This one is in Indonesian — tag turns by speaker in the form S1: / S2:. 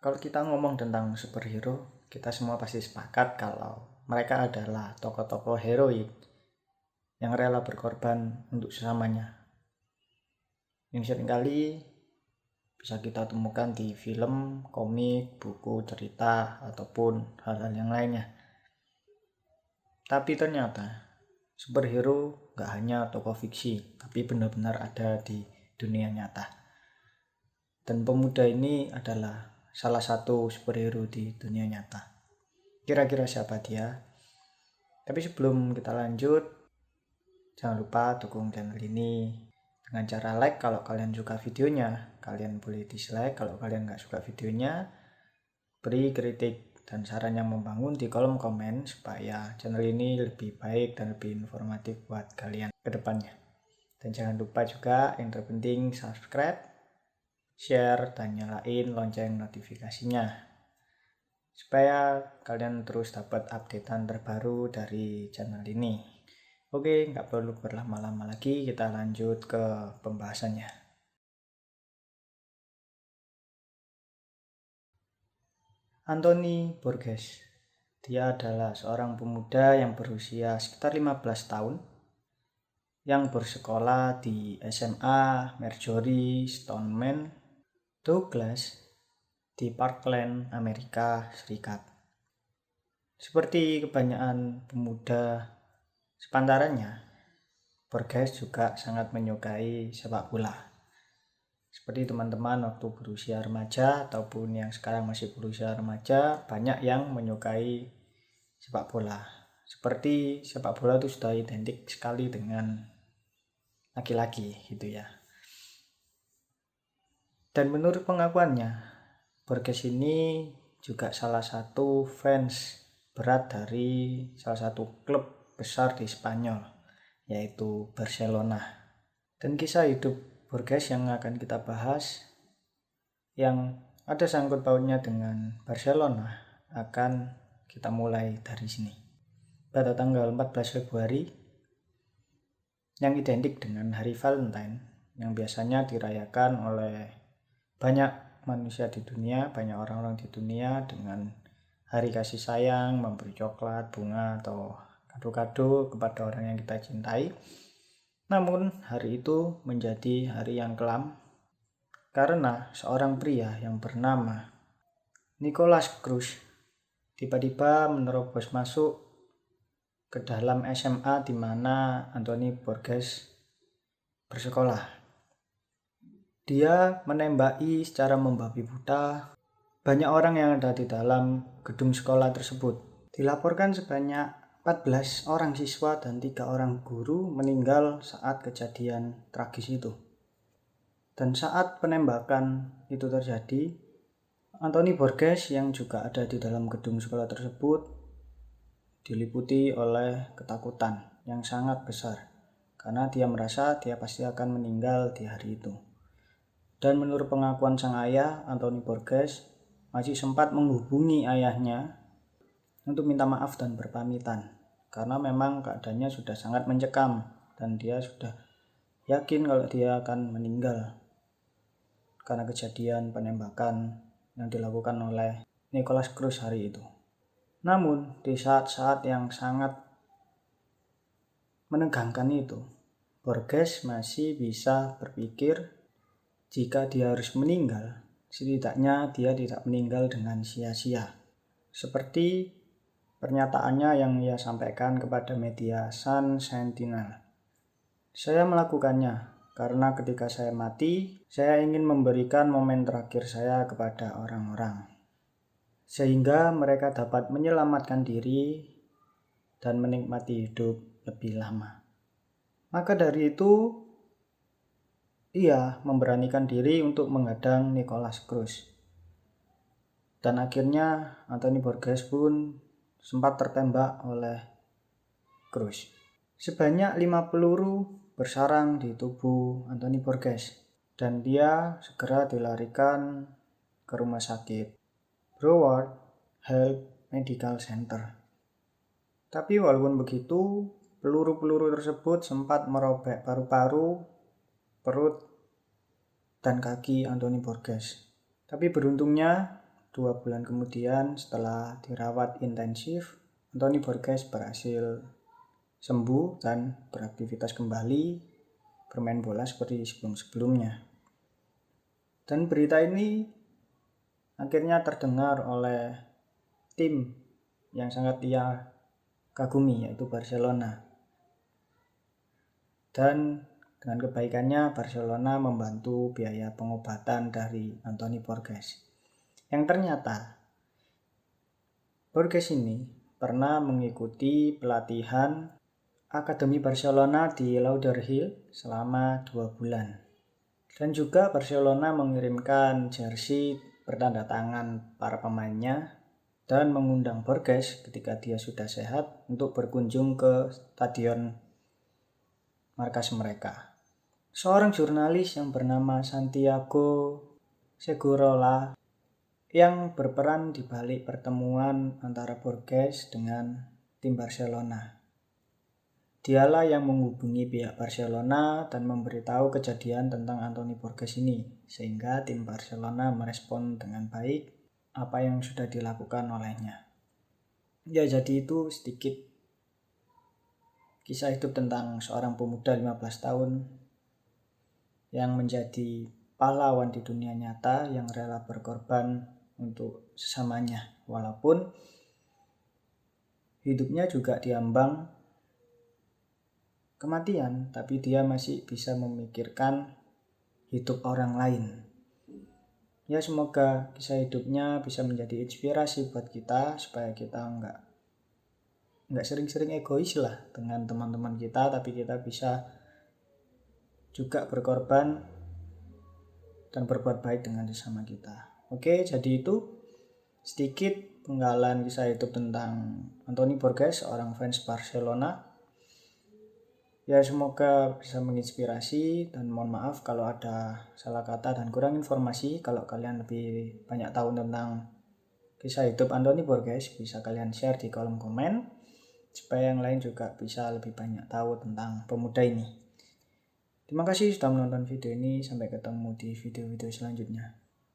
S1: Kalau kita ngomong tentang superhero, kita semua pasti sepakat kalau mereka adalah tokoh-tokoh heroik yang rela berkorban untuk sesamanya. Yang seringkali bisa kita temukan di film, komik, buku, cerita, ataupun hal-hal yang lainnya. Tapi ternyata superhero gak hanya tokoh fiksi, tapi benar-benar ada di dunia nyata. Dan pemuda ini adalah salah satu superhero di dunia nyata. Kira-kira siapa dia? Tapi sebelum kita lanjut, jangan lupa dukung channel ini dengan cara like kalau kalian suka videonya. Kalian boleh dislike kalau kalian gak suka videonya. Beri kritik dan saran yang membangun di kolom komen supaya channel ini lebih baik dan lebih informatif buat kalian ke depannya. Dan jangan lupa juga yang terpenting subscribe, share, dan nyalain lonceng notifikasinya supaya kalian terus dapat updatean terbaru dari channel ini. Oke, nggak perlu berlama-lama lagi, kita lanjut ke pembahasannya. Anthony Burgess. Dia adalah seorang pemuda yang berusia sekitar 15 tahun yang bersekolah di SMA Marjory Stoneman Douglas di Parkland, Amerika Serikat. Seperti kebanyakan pemuda sepantarannya, Burgess juga sangat menyukai sepak bola. Seperti teman-teman waktu berusia remaja ataupun yang sekarang masih berusia remaja, banyak yang menyukai sepak bola. Seperti sepak bola itu sudah identik sekali dengan laki-laki gitu ya. Dan menurut pengakuannya, Burgess ini juga salah satu fans berat dari salah satu klub besar di Spanyol, yaitu Barcelona. Dan kisah hidup Burgess yang akan kita bahas yang ada sangkut pautnya dengan Barcelona akan kita mulai dari sini. Pada tanggal 14 Februari yang identik dengan hari Valentine yang biasanya dirayakan oleh banyak manusia di dunia, banyak orang-orang di dunia dengan hari kasih sayang, memberi coklat, bunga, atau kado-kado kepada orang yang kita cintai. Namun hari itu menjadi hari yang kelam karena seorang pria yang bernama Nicholas Cruz tiba-tiba menerobos masuk ke dalam SMA di mana Anthony Burgess bersekolah. Dia menembaki secara membabi buta banyak orang yang ada di dalam gedung sekolah tersebut. Dilaporkan sebanyak 14 orang siswa dan 3 orang guru meninggal saat kejadian tragis itu. Dan saat penembakan itu terjadi, Anthony Burgess yang juga ada di dalam gedung sekolah tersebut diliputi oleh ketakutan yang sangat besar karena dia merasa dia pasti akan meninggal di hari itu. Dan menurut pengakuan sang ayah, Anthony Burgess masih sempat menghubungi ayahnya untuk minta maaf dan berpamitan karena memang keadaannya sudah sangat mencekam dan dia sudah yakin kalau dia akan meninggal karena kejadian penembakan yang dilakukan oleh Nicholas Cruz hari itu. Namun di saat-saat yang sangat menegangkan itu, Burgess masih bisa berpikir jika dia harus meninggal, setidaknya dia tidak meninggal dengan sia-sia. Seperti pernyataannya yang ia sampaikan kepada media Sun Sentinel. Saya melakukannya karena ketika saya mati, saya ingin memberikan momen terakhir saya kepada orang-orang, sehingga mereka dapat menyelamatkan diri dan menikmati hidup lebih lama. Maka dari itu, ia memberanikan diri untuk menghadang Nicholas Cruz. Dan akhirnya Anthony Burgess pun sempat tertembak oleh Cruz. Sebanyak 5 peluru bersarang di tubuh Anthony Burgess dan dia segera dilarikan ke rumah sakit Broward Health Medical Center. Tapi walaupun begitu, peluru-peluru tersebut sempat merobek paru-paru, perut, dan kaki Anthony Burgess. Tapi beruntungnya 2 bulan kemudian setelah dirawat intensif, Anthony Borges berhasil sembuh dan beraktivitas kembali, bermain bola seperti sebelum-sebelumnya. Dan berita ini akhirnya terdengar oleh tim yang sangat ia kagumi, yaitu Barcelona. Dan dengan kebaikannya Barcelona membantu biaya pengobatan dari Anthony Borges. Yang ternyata Borges ini pernah mengikuti pelatihan Akademi Barcelona di Lauderhill selama 2 bulan. Dan juga Barcelona mengirimkan jersey bertanda tangan para pemainnya dan mengundang Borges ketika dia sudah sehat untuk berkunjung ke stadion markas mereka. Seorang jurnalis yang bernama Santiago Segurola yang berperan di balik pertemuan antara Borges dengan tim Barcelona. Dialah yang menghubungi pihak Barcelona dan memberitahu kejadian tentang Anthony Borges ini, sehingga tim Barcelona merespon dengan baik apa yang sudah dilakukan olehnya. Ya, jadi itu sedikit kisah hidup tentang seorang pemuda 15 tahun yang menjadi pahlawan di dunia nyata yang rela berkorban untuk sesamanya, walaupun hidupnya juga diambang kematian, tapi dia masih bisa memikirkan hidup orang lain. Ya, semoga kisah hidupnya bisa menjadi inspirasi buat kita supaya kita nggak sering-sering egois lah dengan teman-teman kita, tapi kita bisa juga berkorban dan berbuat baik dengan sesama kita. Oke, jadi itu sedikit penggalan kisah hidup tentang Anthony Borges, seorang fans Barcelona. Ya, semoga bisa menginspirasi dan mohon maaf kalau ada salah kata dan kurang informasi. Kalau kalian lebih banyak tahu tentang kisah hidup Anthony Borges, bisa kalian share di kolom komen supaya yang lain juga bisa lebih banyak tahu tentang pemuda ini. Terima kasih sudah menonton video ini. Sampai ketemu di video-video selanjutnya.